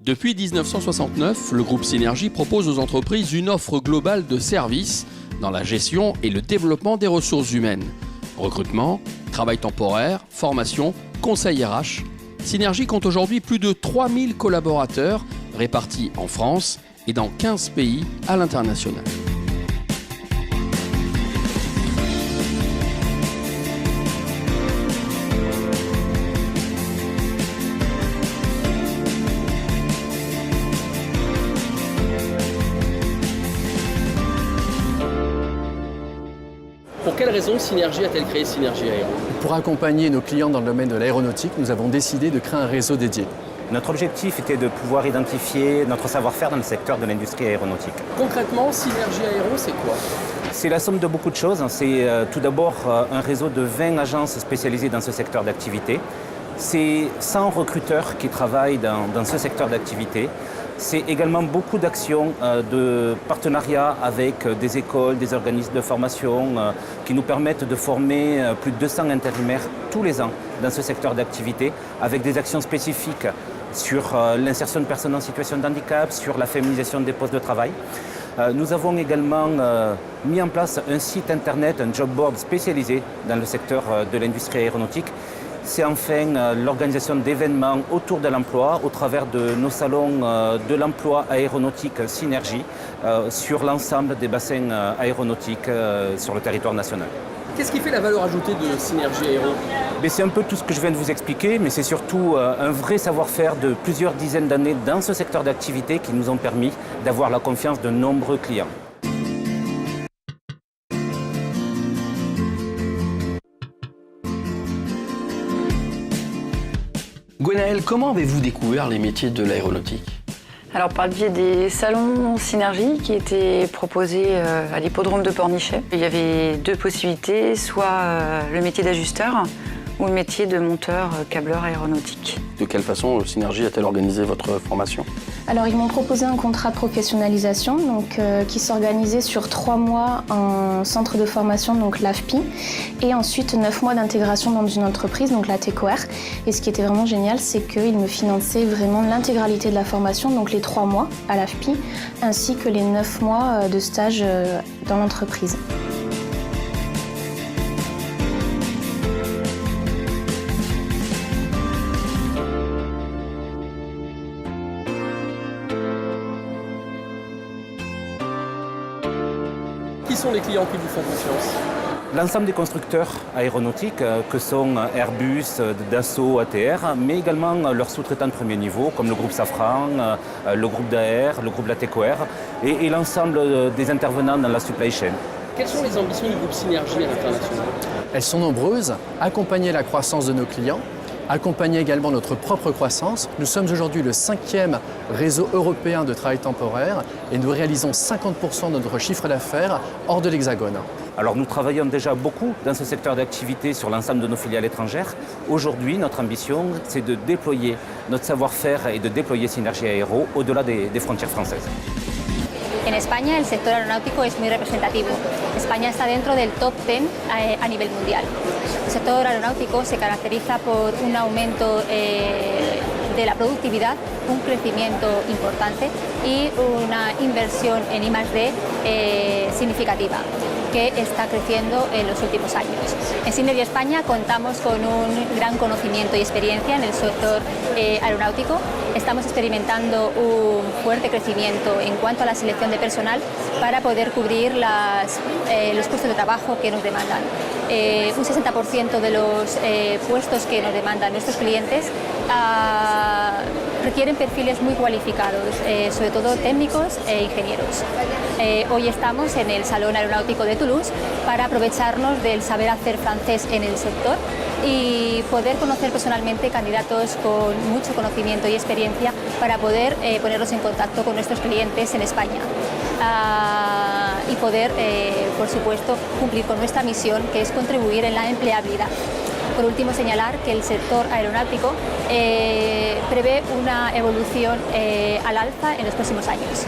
Depuis 1969, le groupe Synergie propose aux entreprises une offre globale de services dans la gestion et le développement des ressources humaines. Recrutement, travail temporaire, formation, conseil RH. Synergie compte aujourd'hui plus de 3000 collaborateurs répartis en France et dans 15 pays à l'international. Pour quelle raison Synergie a-t-elle créé Synergie Aéro? Pour accompagner nos clients dans le domaine de l'aéronautique, nous avons décidé de créer un réseau dédié. Notre objectif était de pouvoir identifier notre savoir-faire dans le secteur de l'industrie aéronautique. Concrètement, Synergie Aéro, c'est quoi? C'est la somme de beaucoup de choses. C'est tout d'abord un réseau de 20 agences spécialisées dans ce secteur d'activité. C'est 100 recruteurs qui travaillent dans ce secteur d'activité. C'est également beaucoup d'actions de partenariat avec des écoles, des organismes de formation qui nous permettent de former plus de 200 intérimaires tous les ans dans ce secteur d'activité avec des actions spécifiques sur l'insertion de personnes en situation de handicap, sur la féminisation des postes de travail. Nous avons également mis en place un site internet, un job board spécialisé dans le secteur de l'industrie aéronautique. C'est enfin l'organisation d'événements autour de l'emploi au travers de nos salons de l'emploi aéronautique Synergie sur l'ensemble des bassins aéronautiques sur le territoire national. Qu'est-ce qui fait la valeur ajoutée de Synergie Aéro? C'est un peu tout ce que je viens de vous expliquer, mais c'est surtout un vrai savoir-faire de plusieurs dizaines d'années dans ce secteur d'activité qui nous ont permis d'avoir la confiance de nombreux clients. Gwenaëlle, comment avez-vous découvert les métiers de l'aéronautique? Alors par le biais des salons Synergie qui étaient proposés à l'hippodrome de Pornichet, il y avait deux possibilités, soit le métier d'ajusteur ou le métier de monteur câbleur aéronautique. De quelle façon Synergie a-t-elle organisé votre formation? Alors ils m'ont proposé un contrat de professionnalisation qui s'organisait sur 3 mois en centre de formation, donc l'AFPI, et ensuite 9 mois d'intégration dans une entreprise, donc la TECOR. Et ce qui était vraiment génial, c'est qu'ils me finançaient vraiment l'intégralité de la formation, donc les 3 mois à l'AFPI, ainsi que les 9 mois de stage dans l'entreprise. Qui sont les clients qui vous font confiance? L'ensemble des constructeurs aéronautiques que sont Airbus, Dassault, ATR, mais également leurs sous-traitants de premier niveau comme le groupe Safran, le groupe Daher, le groupe Latécoère et l'ensemble des intervenants dans la supply chain. Quelles sont les ambitions du groupe Synergie à l'international? Elles sont nombreuses, accompagner la croissance de nos clients, accompagner également notre propre croissance. Nous sommes aujourd'hui le 5e réseau européen de travail temporaire et nous réalisons 50% de notre chiffre d'affaires hors de l'Hexagone. Alors nous travaillons déjà beaucoup dans ce secteur d'activité sur l'ensemble de nos filiales étrangères. Aujourd'hui, notre ambition, c'est de déployer notre savoir-faire et de déployer Synergie Aéro au-delà des frontières françaises. En España el sector aeronáutico es muy representativo. España está dentro del top 10 a nivel mundial. El sector aeronáutico se caracteriza por un aumento de la productividad, un crecimiento importante y una inversión en I+D significativa, que está creciendo en los últimos años. En Synergy España contamos con un gran conocimiento y experiencia en el sector aeronáutico. Estamos experimentando un fuerte crecimiento en cuanto a la selección de personal para poder cubrir los puestos de trabajo que nos demandan. Un 60% de los puestos que nos demandan nuestros clientes requieren perfiles muy cualificados, sobre todo técnicos e ingenieros. Hoy estamos en el Salón Aeronáutico de Toulouse para aprovecharnos del saber hacer francés en el sector y poder conocer personalmente candidatos con mucho conocimiento y experiencia para poder ponerlos en contacto con nuestros clientes en España y poder, por supuesto, cumplir con nuestra misión, que es contribuir en la empleabilidad. Por último, señalar que el sector aeronáutico prevé una evolución al alza en los próximos años.